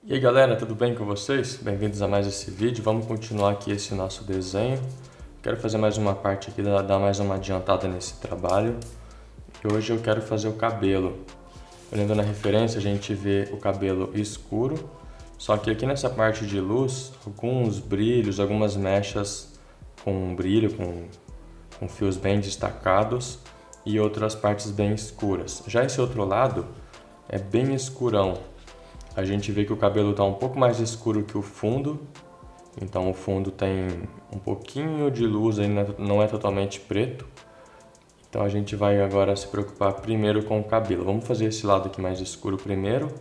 E aí galera, tudo bem com vocês? Bem-vindos a mais esse vídeo. Vamos continuar aqui esse nosso desenho. Quero fazer mais uma parte aqui, dar mais uma adiantada nesse trabalho. E hoje eu quero fazer o cabelo. Olhando na referência a gente vê o cabelo escuro, só que aqui nessa parte de luz, alguns brilhos, algumas mechas com brilho, com fios bem destacados e outras partes bem escuras. Já esse outro lado é bem escurão. A gente vê que o cabelo está um pouco mais escuro que o fundo, então o fundo tem um pouquinho de luz, ainda não é totalmente preto. Então a gente vai agora se preocupar primeiro com o cabelo. Vamos fazer esse lado aqui mais escuro primeiro,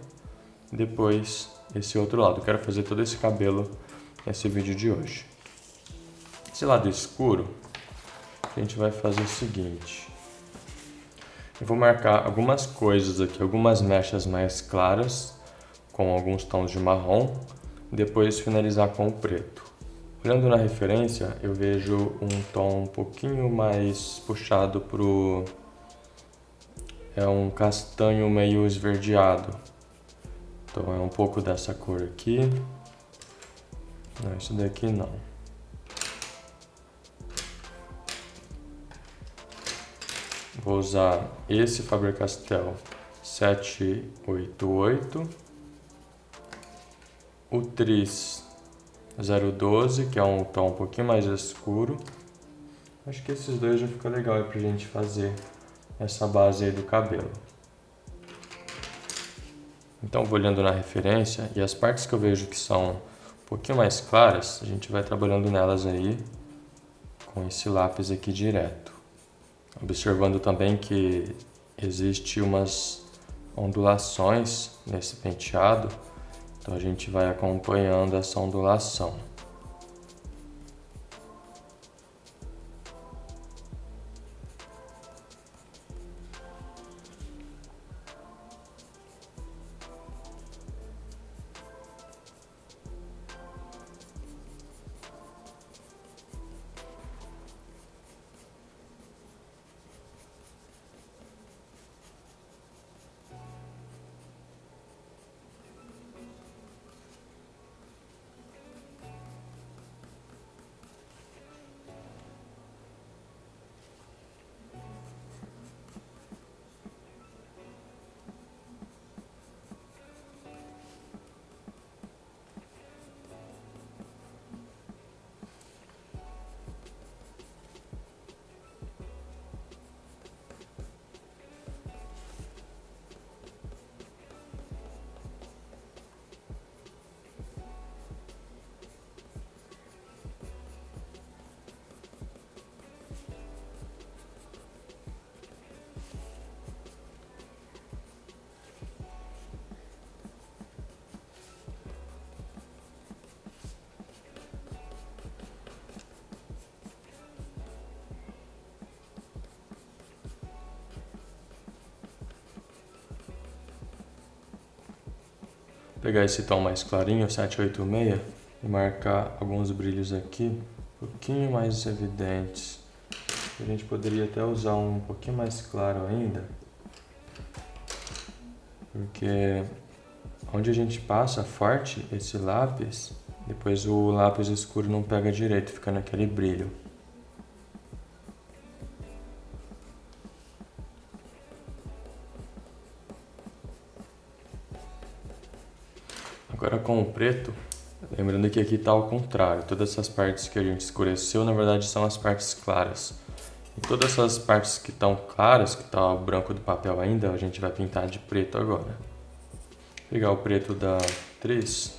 depois esse outro lado. Eu quero fazer todo esse cabelo nesse vídeo de hoje. Esse lado escuro, a gente vai fazer o seguinte. Eu vou marcar algumas coisas aqui, algumas mechas mais claras, com alguns tons de marrom, depois finalizar com o preto. Olhando na referência, eu vejo um tom um pouquinho mais puxado pro... é um castanho meio esverdeado. Então é um pouco dessa cor aqui. Não, isso daqui não. Vou usar esse Faber-Castell 788. O Tris 012, que é um tom um pouquinho mais escuro. Acho que esses dois já ficam legal pra gente fazer essa base aí do cabelo. Então vou olhando na referência e as partes que eu vejo que são um pouquinho mais claras, a gente vai trabalhando nelas aí com esse lápis aqui direto. Observando também que existe umas ondulações nesse penteado, então a gente vai acompanhando essa ondulação. Pegar esse tom mais clarinho, 786, e marcar alguns brilhos aqui, um pouquinho mais evidentes. A gente poderia até usar um pouquinho mais claro ainda, porque onde a gente passa forte esse lápis, depois o lápis escuro não pega direito, fica naquele brilho. Agora com o preto, lembrando que aqui está ao contrário, todas essas partes que a gente escureceu, na verdade são as partes claras. E todas essas partes que estão claras, que está o branco do papel ainda, a gente vai pintar de preto agora. Vou pegar o preto da 3.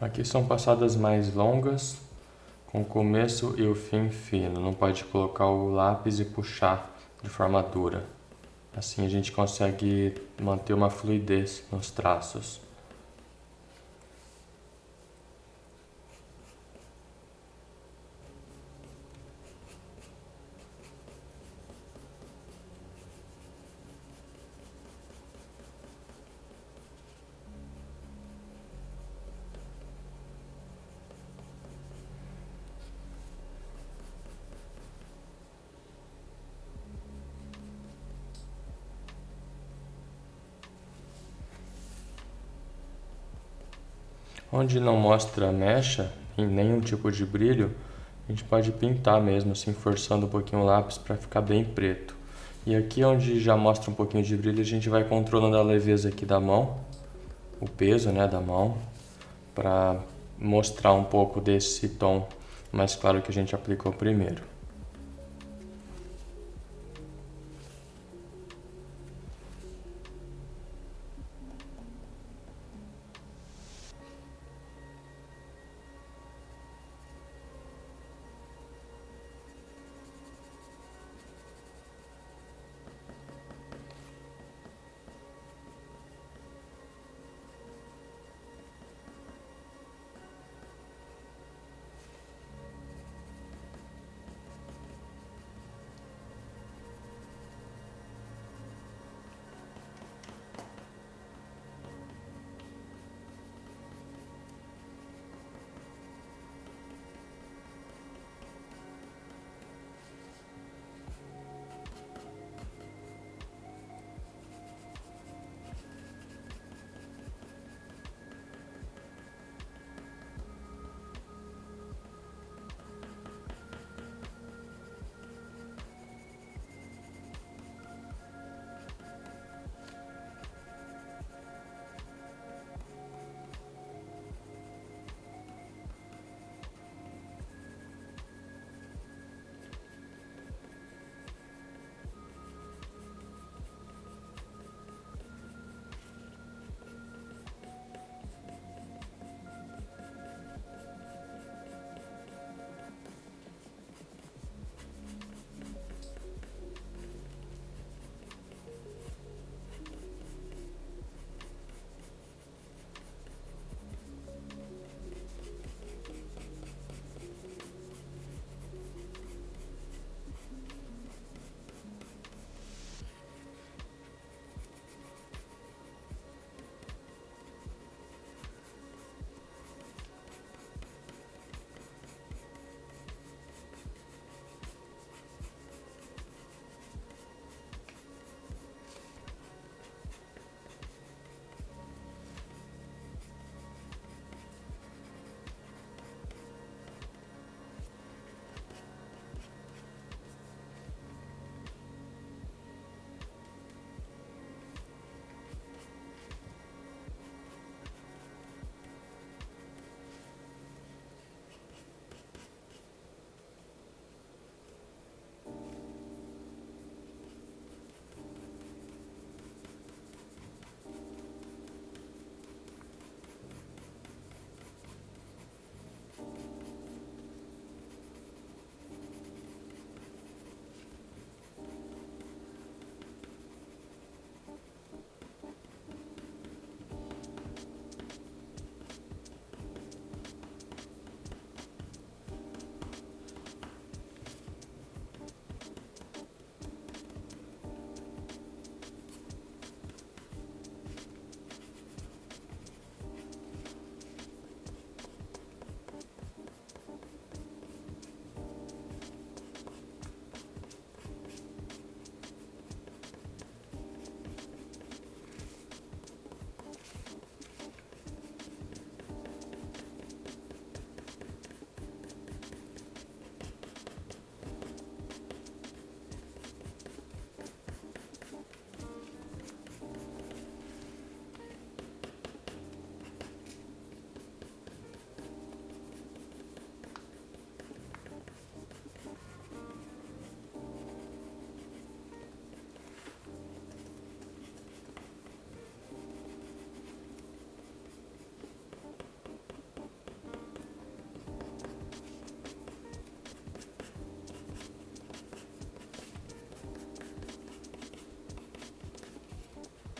Aqui são passadas mais longas, com o começo e o fim fino. Não pode colocar o lápis e puxar de forma dura. Assim a gente consegue manter uma fluidez nos traços. Onde não mostra mecha, em nenhum tipo de brilho, a gente pode pintar mesmo, assim, forçando um pouquinho o lápis para ficar bem preto. E aqui onde já mostra um pouquinho de brilho, a gente vai controlando a leveza aqui da mão, o peso, né, da mão, para mostrar um pouco desse tom mais claro que a gente aplicou primeiro.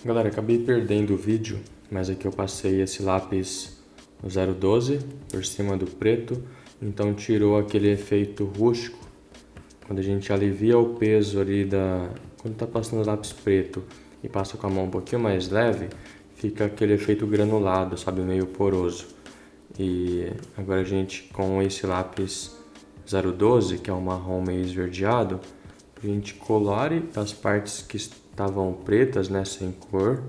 Galera, acabei perdendo o vídeo, mas aqui eu passei esse lápis no 012 por cima do preto, então tirou aquele efeito rústico. Quando a gente alivia o peso ali quando tá passando o lápis preto e passa com a mão um pouquinho mais leve, fica aquele efeito granulado, sabe, meio poroso. E agora a gente, com esse lápis 012, que é um marrom meio esverdeado, a gente colore as partes que estavam pretas, né, sem cor,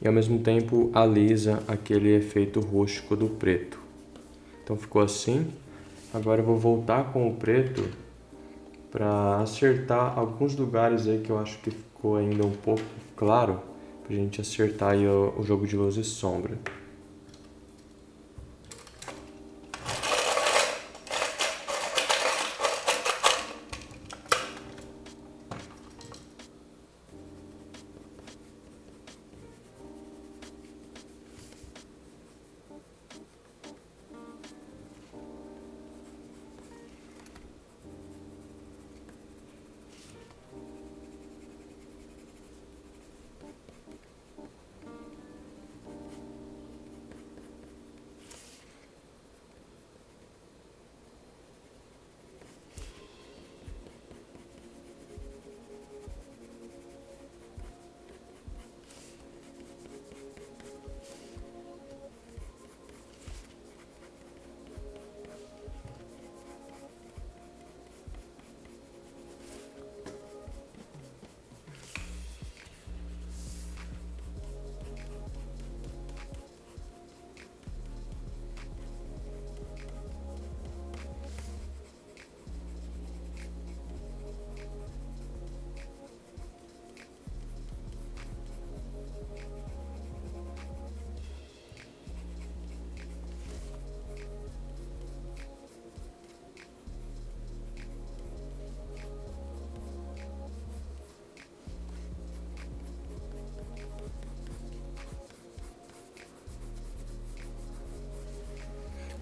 e ao mesmo tempo alisa aquele efeito rústico do preto. Então ficou assim. Agora eu vou voltar com o preto para acertar alguns lugares aí que eu acho que ficou ainda um pouco claro, pra gente acertar aí o jogo de luz e sombra.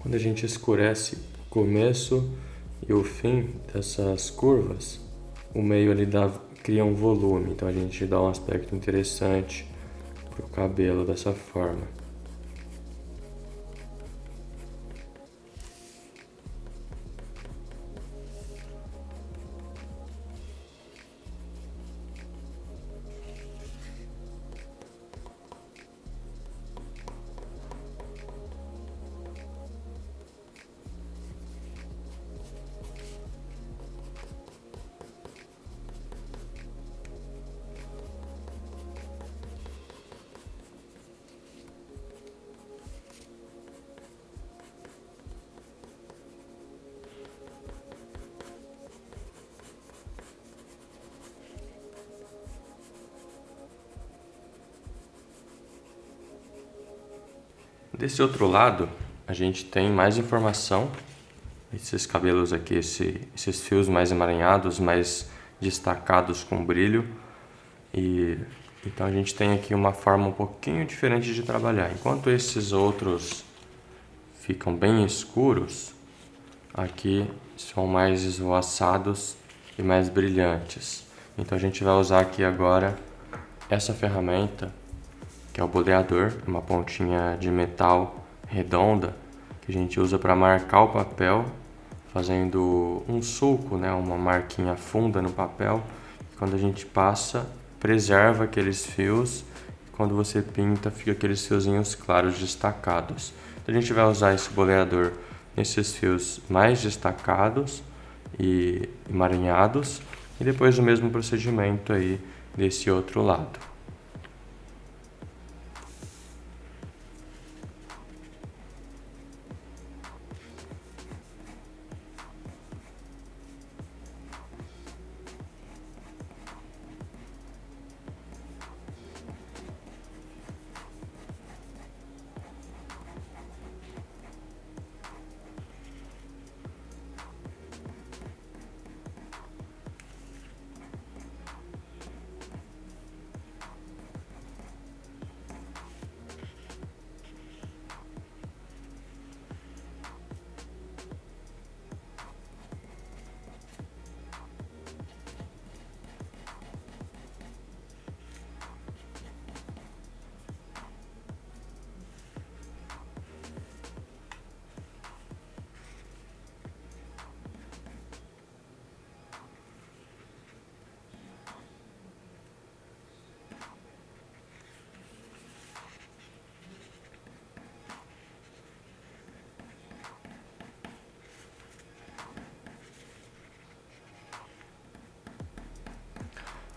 Quando a gente escurece o começo e o fim dessas curvas, o meio ali cria um volume, então a gente dá um aspecto interessante pro cabelo dessa forma. Desse outro lado, a gente tem mais informação. Esses cabelos aqui, esses fios mais emaranhados, mais destacados com brilho. Então a gente tem aqui uma forma um pouquinho diferente de trabalhar. Enquanto esses outros ficam bem escuros, aqui são mais esvoaçados e mais brilhantes. Então a gente vai usar aqui agora essa ferramenta, que é o boleador, uma pontinha de metal redonda que a gente usa para marcar o papel, fazendo um sulco, né, uma marquinha funda no papel. Quando a gente passa, preserva aqueles fios. Quando você pinta, fica aqueles fiozinhos claros destacados. Então a gente vai usar esse boleador nesses fios mais destacados e emaranhados, e depois o mesmo procedimento aí desse outro lado.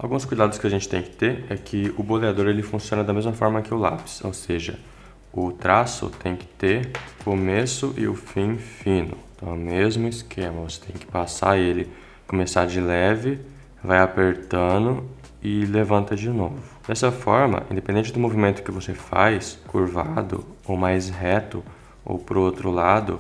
Alguns cuidados que a gente tem que ter é que o boleador ele funciona da mesma forma que o lápis, ou seja, o traço tem que ter começo e o fim fino. Então é o mesmo esquema, você tem que passar ele, começar de leve, vai apertando e levanta de novo. Dessa forma, independente do movimento que você faz, curvado ou mais reto ou para o outro lado,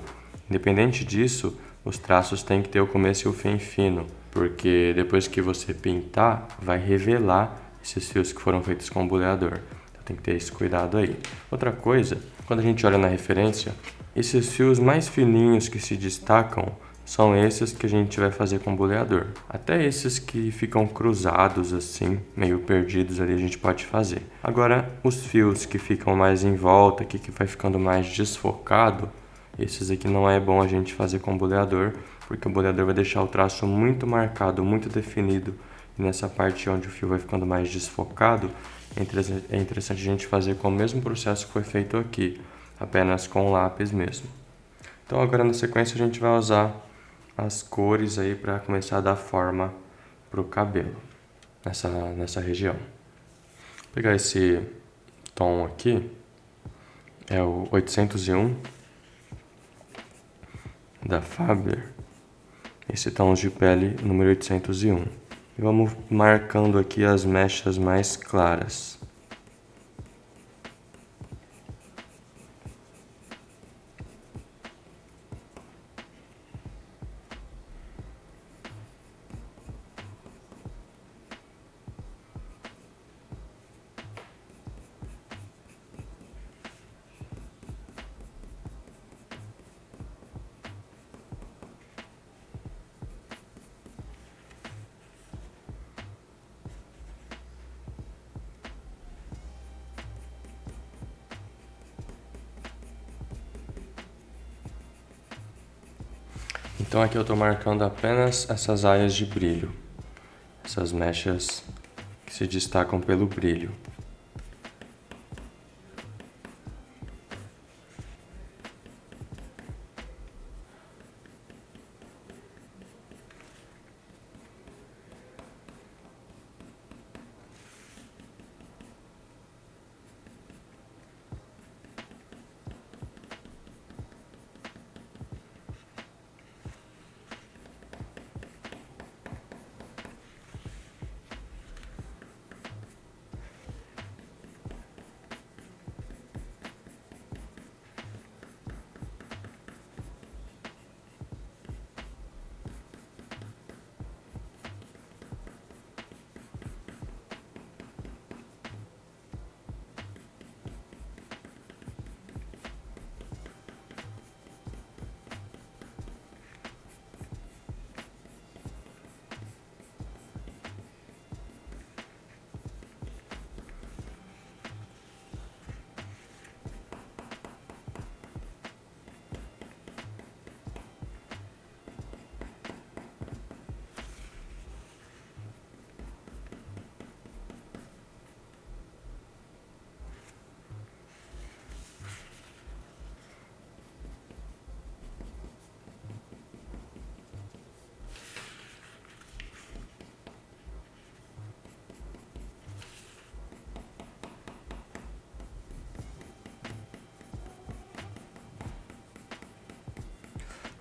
independente disso, os traços têm que ter o começo e o fim fino, porque depois que você pintar, vai revelar esses fios que foram feitos com o boleador. Então tem que ter esse cuidado aí. Outra coisa, quando a gente olha na referência, esses fios mais fininhos que se destacam são esses que a gente vai fazer com o boleador. Até esses que ficam cruzados assim, meio perdidos ali, a gente pode fazer. Agora, os fios que ficam mais em volta, que vai ficando mais desfocado, esses aqui não é bom a gente fazer com o boleador, porque o boleador vai deixar o traço muito marcado, muito definido. E nessa parte onde o fio vai ficando mais desfocado, é interessante a gente fazer com o mesmo processo que foi feito aqui, apenas com o lápis mesmo. Então agora na sequência a gente vai usar as cores aí para começar a dar forma para o cabelo nessa região. Vou pegar esse tom aqui, é o 801 da Faber, esse tom de pele número 801. E vamos marcando aqui as mechas mais claras. Então aqui eu estou marcando apenas essas áreas de brilho, essas mechas que se destacam pelo brilho.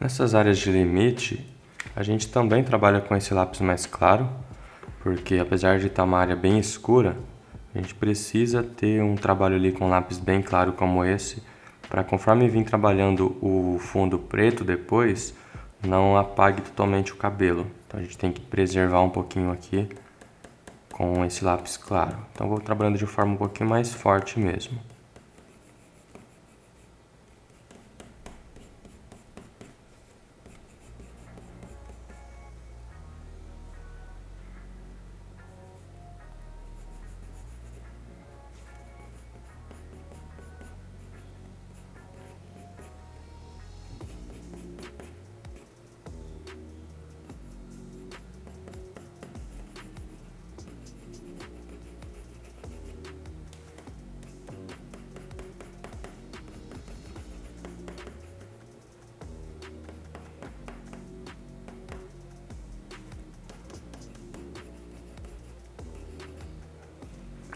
Nessas áreas de limite, a gente também trabalha com esse lápis mais claro, porque apesar de estar uma área bem escura, a gente precisa ter um trabalho ali com lápis bem claro como esse, para conforme vir trabalhando o fundo preto depois, não apague totalmente o cabelo. Então a gente tem que preservar um pouquinho aqui com esse lápis claro. Então eu vou trabalhando de forma um pouquinho mais forte mesmo.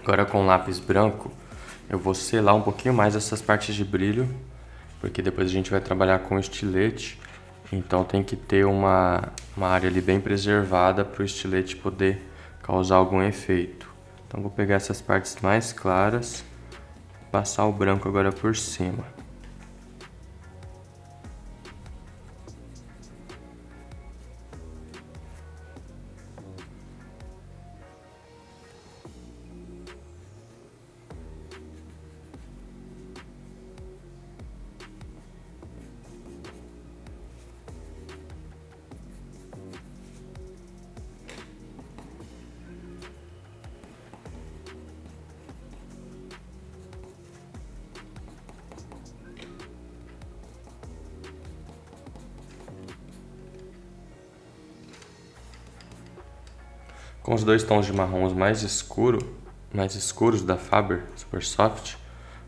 Agora com lápis branco, eu vou selar um pouquinho mais essas partes de brilho, porque depois a gente vai trabalhar com estilete, então tem que ter uma área ali bem preservada para o estilete poder causar algum efeito. Então vou pegar essas partes mais claras, passar o branco agora por cima. Com os dois tons de marrons mais escuros da Faber Super Soft,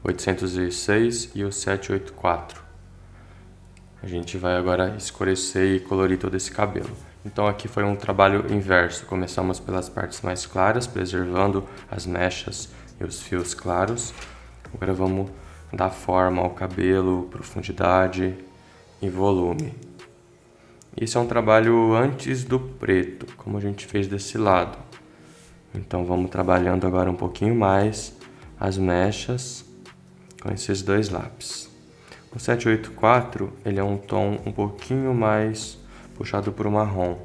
806 e o 784. A gente vai agora escurecer e colorir todo esse cabelo. Então aqui foi um trabalho inverso. Começamos pelas partes mais claras, preservando as mechas e os fios claros. Agora vamos dar forma ao cabelo, profundidade e volume. Isso é um trabalho antes do preto, como a gente fez desse lado. Então vamos trabalhando agora um pouquinho mais as mechas com esses dois lápis. O 784 ele é um tom um pouquinho mais puxado para o marrom.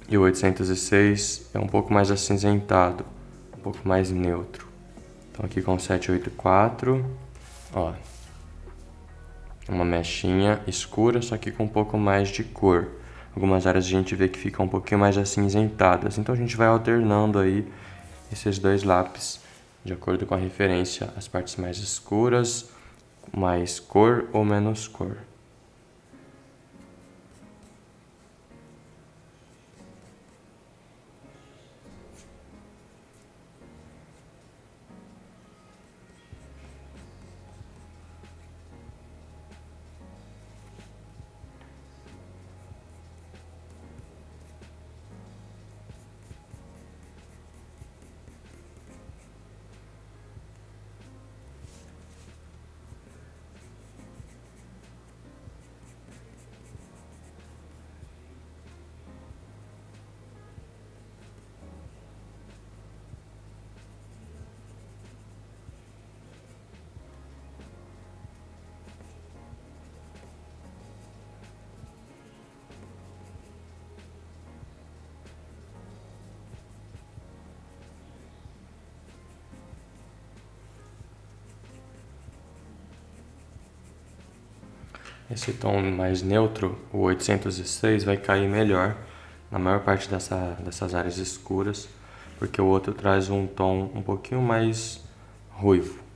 E o 806 é um pouco mais acinzentado, um pouco mais neutro. Então aqui com o 784, ó, uma mechinha escura, só que com um pouco mais de cor. Algumas áreas a gente vê que ficam um pouquinho mais acinzentadas. Então a gente vai alternando aí esses dois lápis de acordo com a referência, as partes mais escuras, mais cor ou menos cor. Esse tom mais neutro, o 806, vai cair melhor na maior parte dessas áreas escuras, porque o outro traz um tom um pouquinho mais ruivo.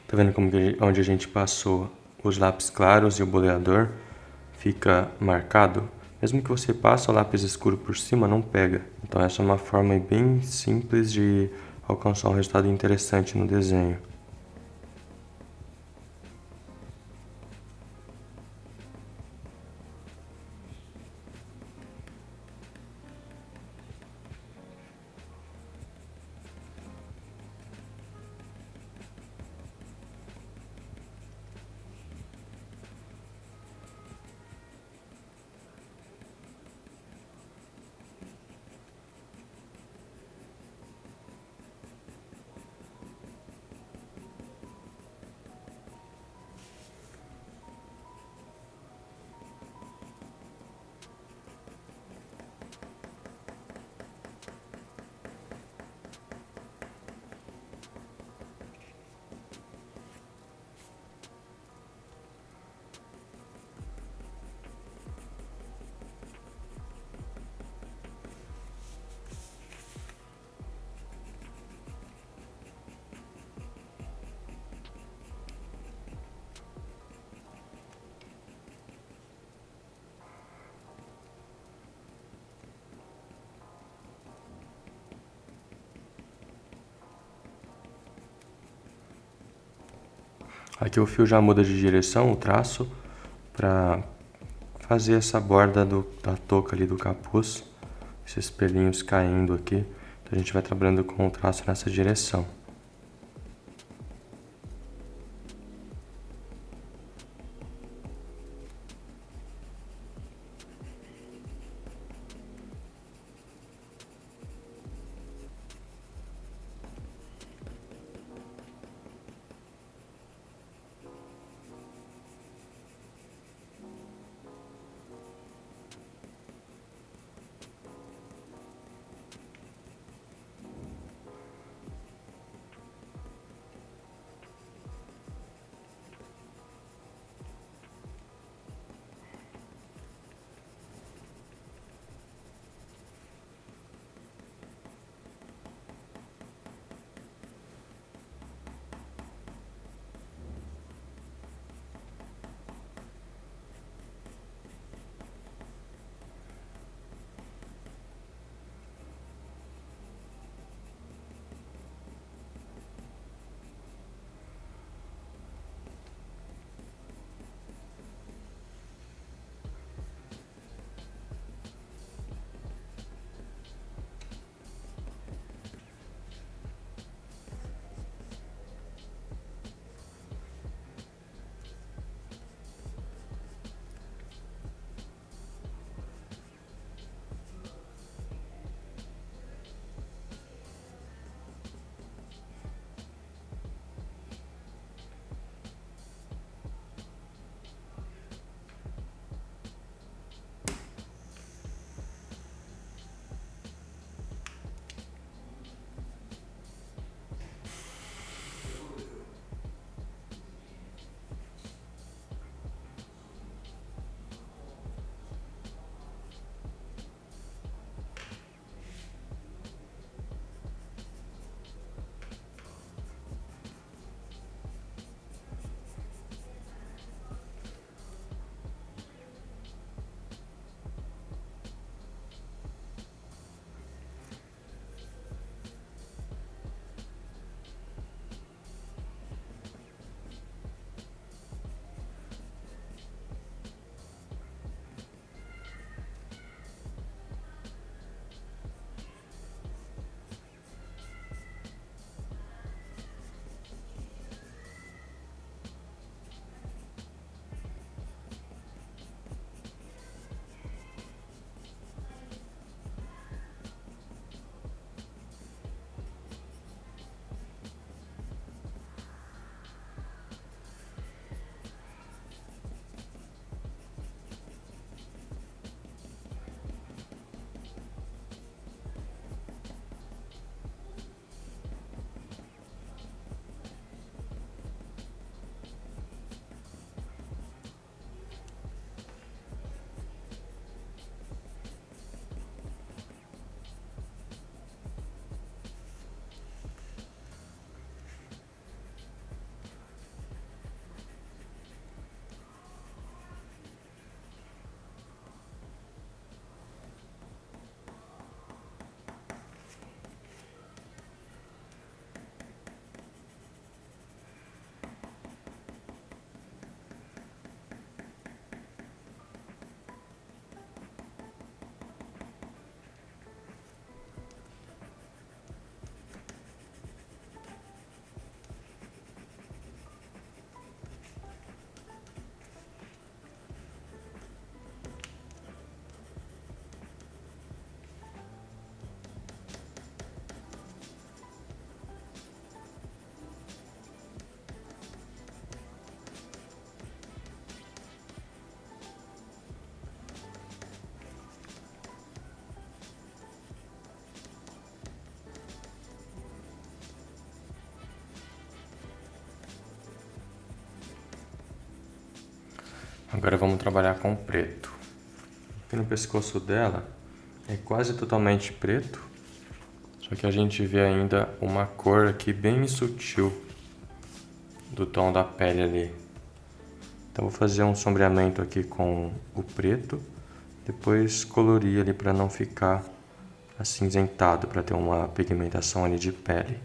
Tá vendo como que onde a gente passou os lápis claros e o boleador fica marcado? Mesmo que você passe o lápis escuro por cima, não pega. Então essa é uma forma bem simples de alcançar um resultado interessante no desenho. Aqui o fio já muda de direção, o traço, para fazer essa borda da touca ali do capuz, esses pelinhos caindo aqui. Então a gente vai trabalhando com o traço nessa direção. Agora vamos trabalhar com o preto. Aqui no pescoço dela é quase totalmente preto, só que a gente vê ainda uma cor aqui bem sutil do tom da pele ali. Então vou fazer um sombreamento aqui com o preto, depois colorir ali para não ficar acinzentado, para ter uma pigmentação ali de pele.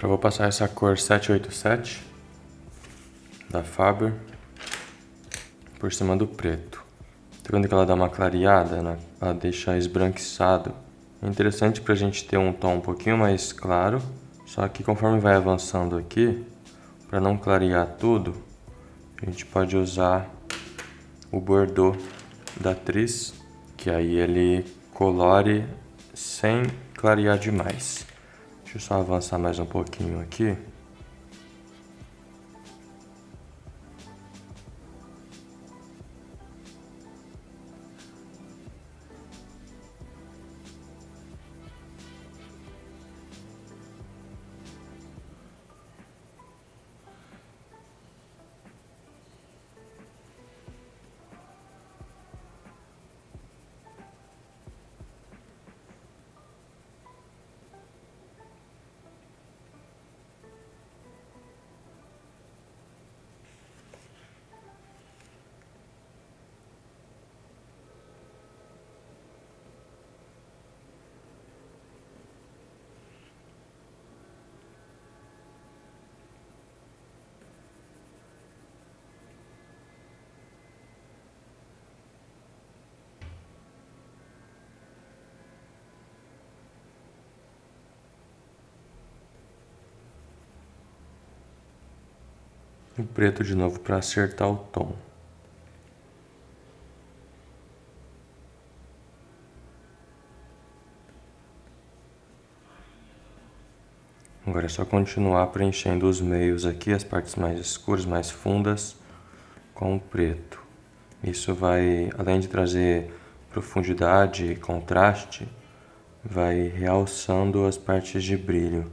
Agora eu vou passar essa cor 787 da Faber por cima do preto. Tá vendo que ela dá uma clareada, né? Ela deixa esbranquiçado. É interessante pra gente ter um tom um pouquinho mais claro, só que conforme vai avançando aqui, para não clarear tudo, a gente pode usar o Bordeaux da Tris, que aí ele colore sem clarear demais. Deixa eu só avançar mais um pouquinho aqui. O preto de novo para acertar o tom. Agora é só continuar preenchendo os meios aqui, as partes mais escuras, mais fundas, com o preto. Isso vai, além de trazer profundidade e contraste, vai realçando as partes de brilho.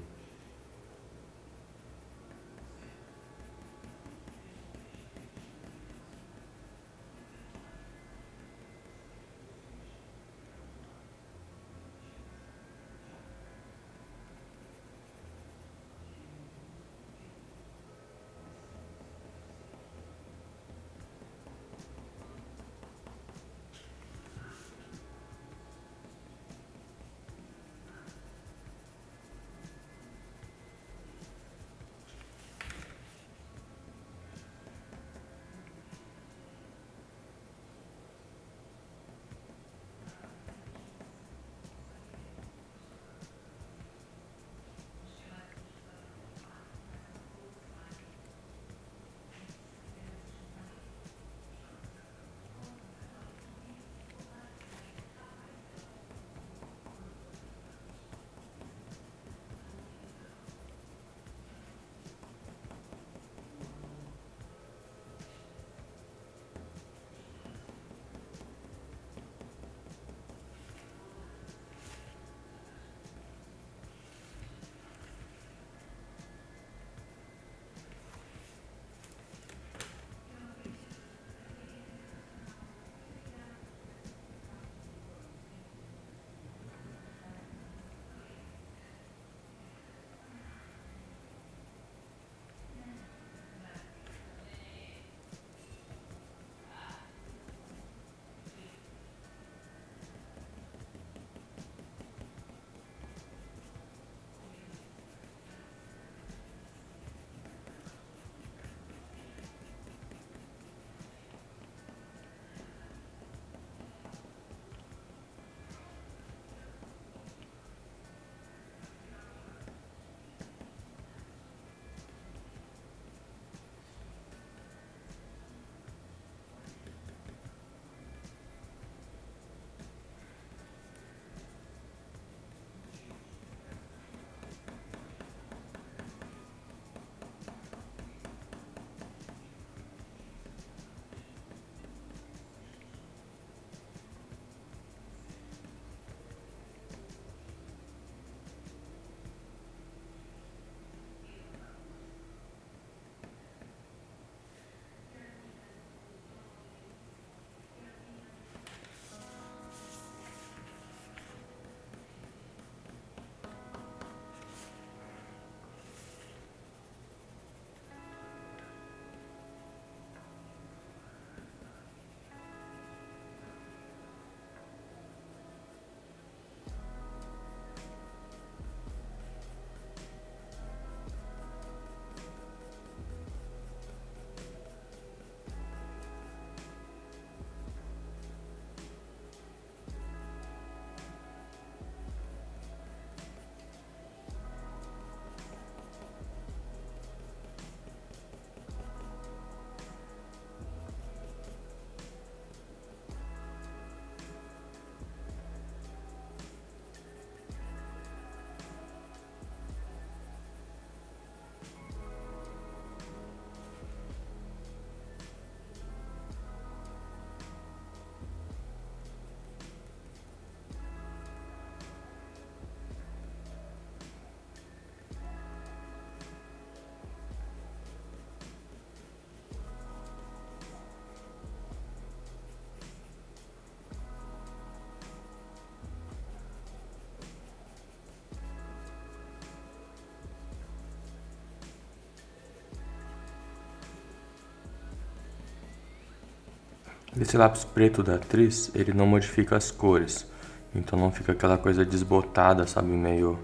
Esse lápis preto da Atriz, ele não modifica as cores, então não fica aquela coisa desbotada, sabe, meio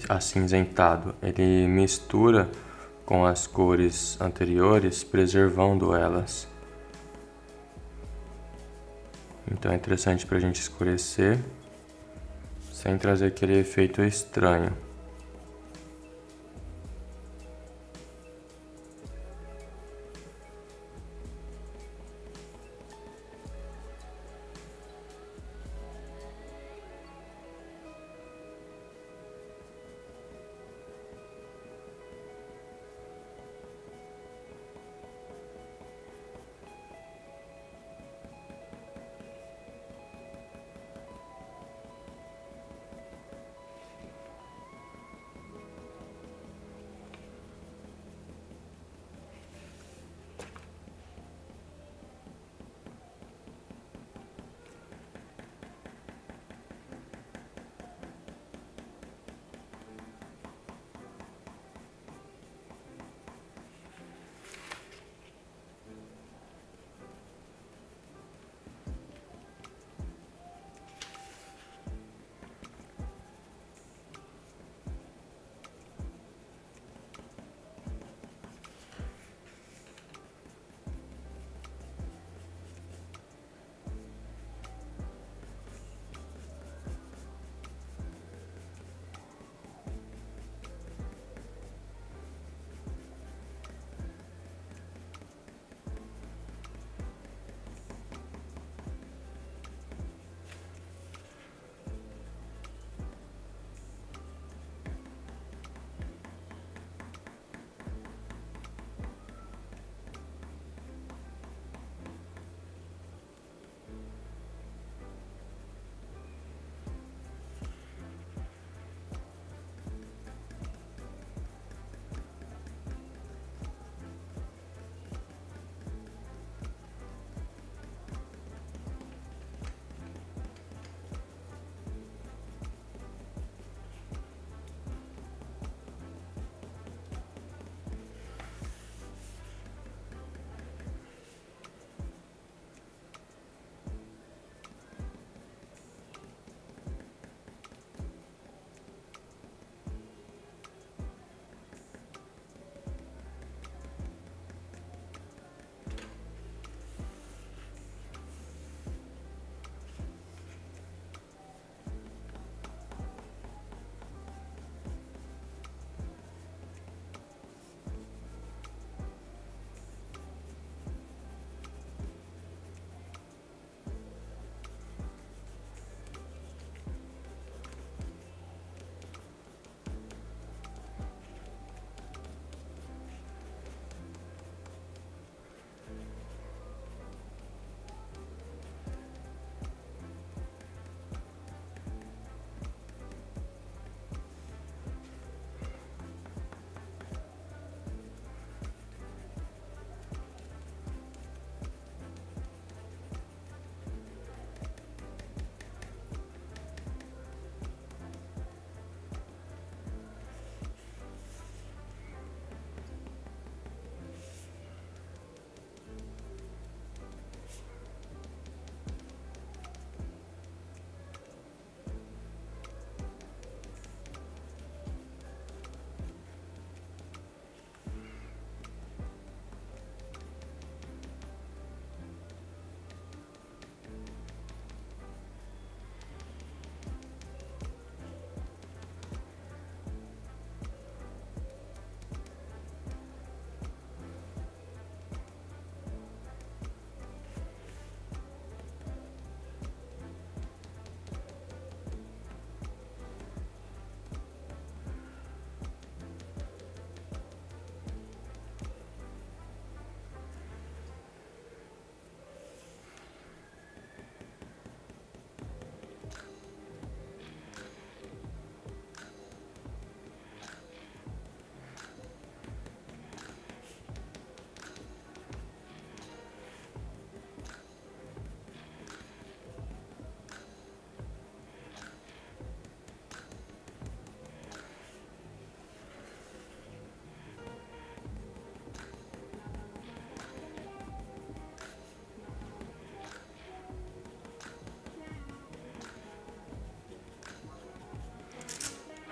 acinzentado. Ele mistura com as cores anteriores, preservando elas. Então é interessante para a gente escurecer, sem trazer aquele efeito estranho.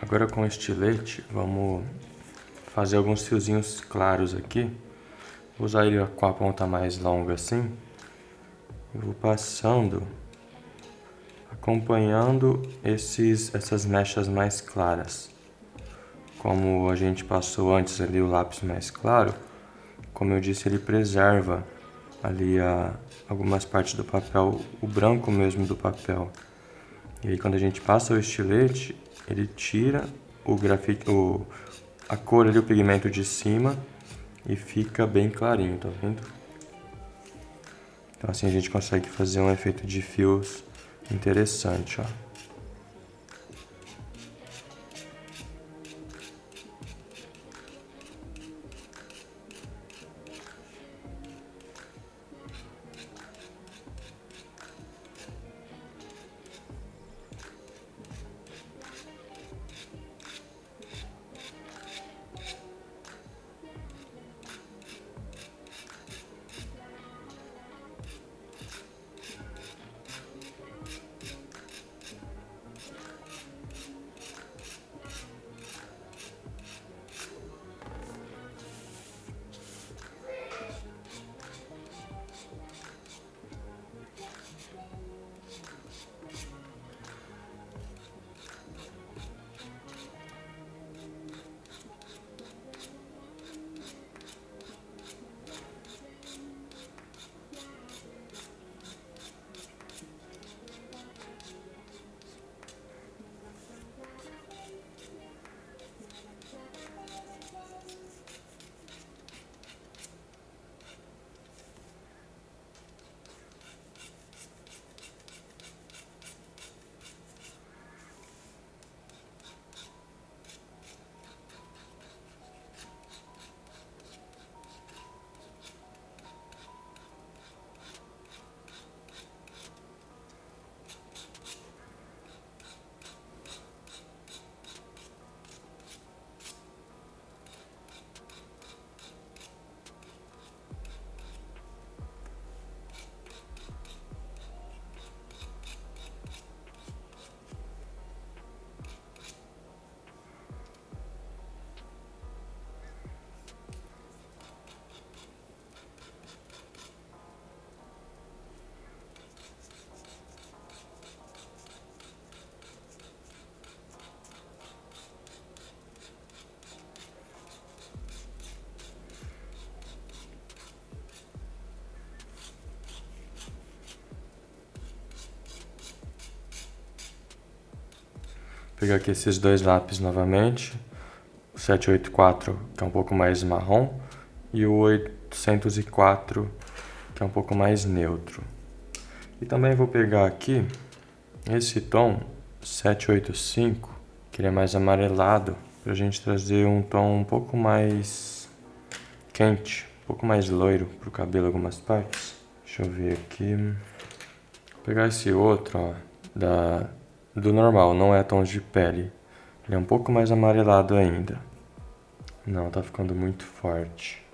Agora com o estilete, vamos fazer alguns fiozinhos claros aqui. Vou usar ele com a ponta mais longa assim. Eu vou passando, acompanhando essas mechas mais claras. Como a gente passou antes ali o lápis mais claro, como eu disse, ele preserva ali algumas partes do papel, o branco mesmo do papel. E aí quando a gente passa o estilete, ele tira o grafite, a cor ali, o pigmento de cima e fica bem clarinho, tá vendo? Então assim a gente consegue fazer um efeito de fios interessante, ó. Vou pegar aqui esses dois lápis novamente, o 784, que é um pouco mais marrom, e o 804, que é um pouco mais neutro. E também vou pegar aqui esse tom 785, que ele é mais amarelado, para a gente trazer um tom um pouco mais quente, um pouco mais loiro para o cabelo em algumas partes. Deixa eu ver aqui. Vou pegar esse outro, ó, do normal, não é tons de pele. Ele é um pouco mais amarelado ainda. Não, tá ficando muito forte.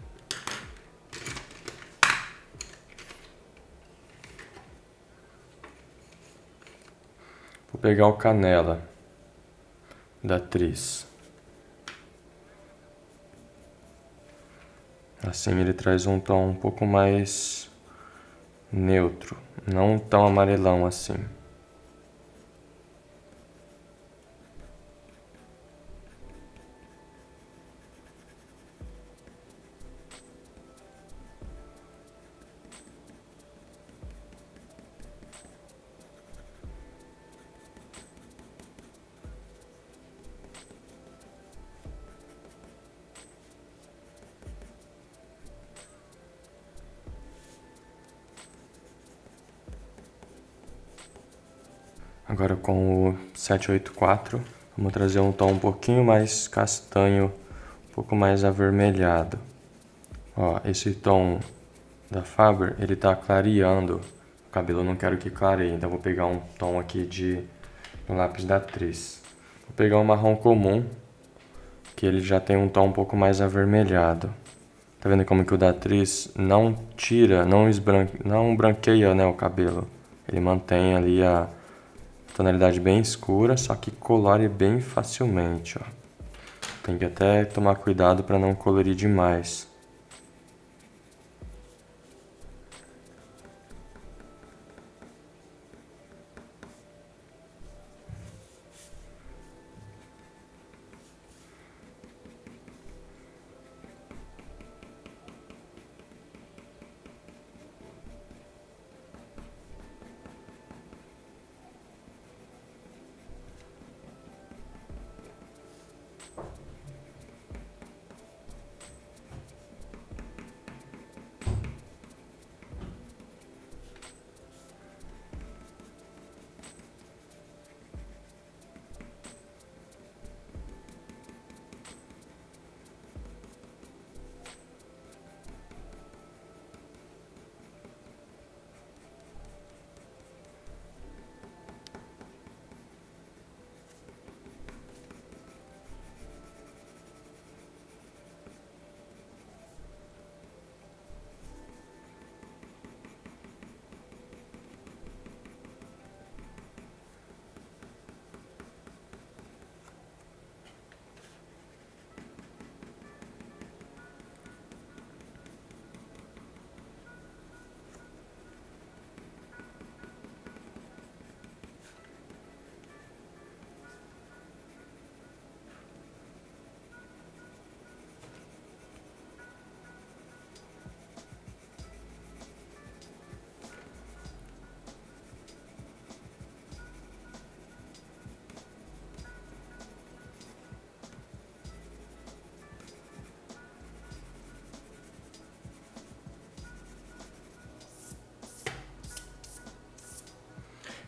Vou pegar o canela da Tris. Assim ele traz um tom um pouco mais neutro, não tão amarelão assim. Agora com o 784, vamos trazer um tom um pouquinho mais castanho, um pouco mais avermelhado. Ó, esse tom da Faber, ele tá clareando. O cabelo eu não quero que clareie, então vou pegar um tom aqui de um lápis da Tris. Vou pegar um marrom comum, que ele já tem um tom um pouco mais avermelhado. Tá vendo como que o da Tris não tira, não branqueia, né, o cabelo. Ele mantém ali tonalidade bem escura, só que colore bem facilmente, ó. Tem que até tomar cuidado para não colorir demais.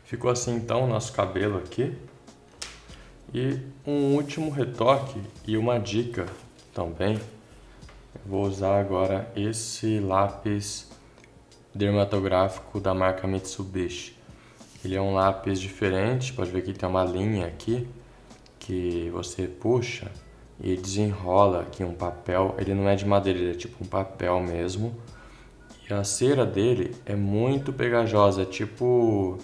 Ficou assim então o nosso cabelo aqui. E um último retoque e uma dica também. Eu vou usar agora esse lápis dermatográfico da marca Mitsubishi. Ele é um lápis diferente, pode ver que tem uma linha aqui que você puxa e desenrola aqui um papel. Ele não é de madeira, ele é tipo um papel mesmo. E a cera dele é muito pegajosa, é tipo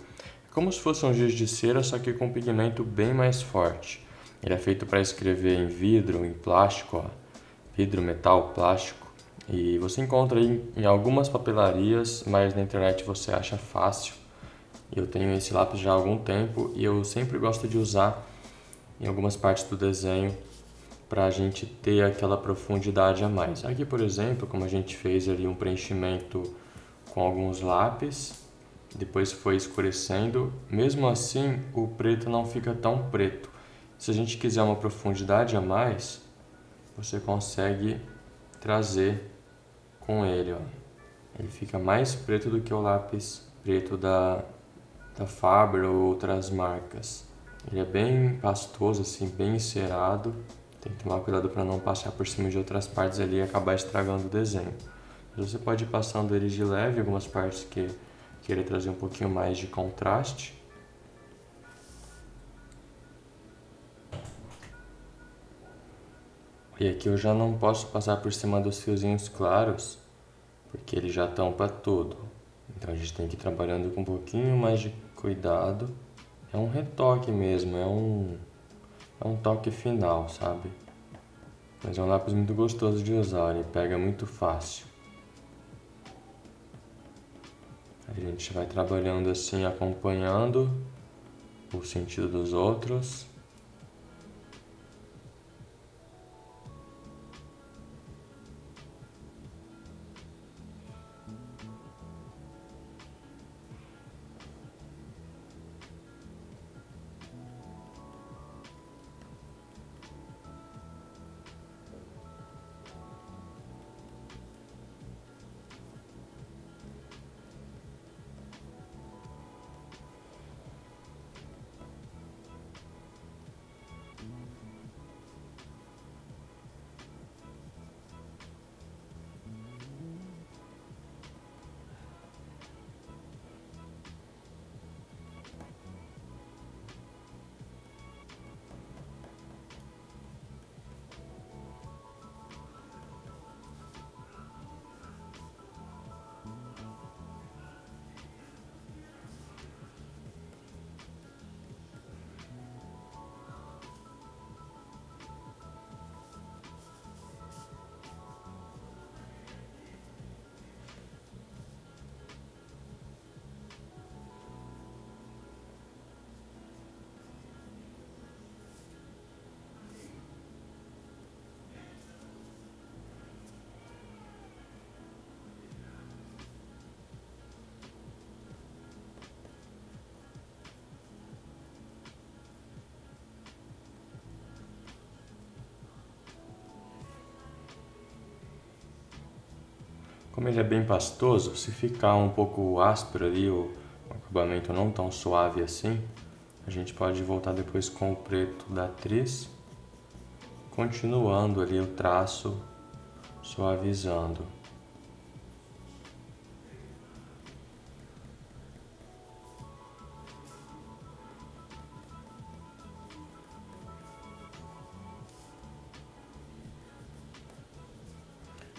como se fosse um giz de cera, só que com pigmento bem mais forte. Ele é feito para escrever em vidro, em plástico, ó. Vidro, metal, plástico. E você encontra aí em algumas papelarias, mas na internet você acha fácil. Eu tenho esse lápis já há algum tempo e eu sempre gosto de usar em algumas partes do desenho para a gente ter aquela profundidade a mais. Aqui, por exemplo, como a gente fez ali um preenchimento com alguns lápis, depois foi escurecendo, mesmo assim o preto não fica tão preto. Se a gente quiser uma profundidade a mais, você consegue trazer com ele, ó. Ele fica mais preto do que o lápis preto da Faber ou outras marcas. Ele é bem pastoso, assim, bem encerado. Tem que tomar cuidado para não passar por cima de outras partes ali e acabar estragando o desenho. Mas você pode ir passando ele de leve, algumas partes que querer trazer um pouquinho mais de contraste. E aqui eu já não posso passar por cima dos fiozinhos claros, porque eles já tampa tudo. Então a gente tem que ir trabalhando com um pouquinho mais de cuidado. É um retoque mesmo, é um toque final, sabe? Mas é um lápis muito gostoso de usar, ele pega muito fácil. A gente vai trabalhando assim, acompanhando o sentido dos outros. Como ele é bem pastoso, se ficar um pouco áspero ali, o acabamento não tão suave assim, a gente pode voltar depois com o preto da atriz, continuando ali o traço, suavizando.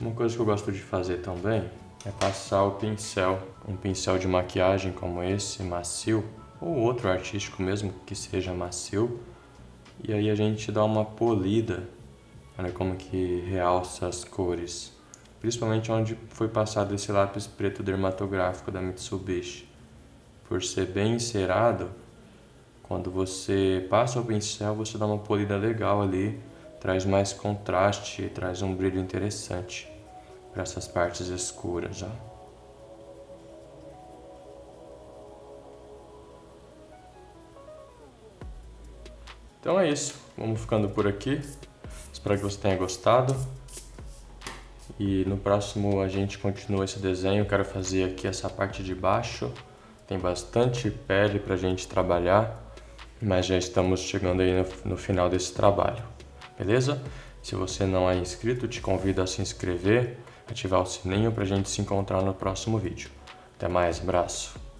Uma coisa que eu gosto de fazer também é passar o pincel, um pincel de maquiagem como esse, macio, ou outro artístico mesmo que seja macio, e aí a gente dá uma polida, olha como que realça as cores, principalmente onde foi passado esse lápis preto dermatográfico da Mitsubishi. Por ser bem encerado, quando você passa o pincel, você dá uma polida legal ali, traz mais contraste, traz um brilho interessante para essas partes escuras, ó. Então é isso, vamos ficando por aqui. Espero que você tenha gostado. E no próximo a gente continua esse desenho. Eu quero fazer aqui essa parte de baixo. Tem bastante pele para a gente trabalhar, mas já estamos chegando aí no final desse trabalho. Beleza? Se você não é inscrito, te convido a se inscrever, ativar o sininho para a gente se encontrar no próximo vídeo. Até mais, abraço!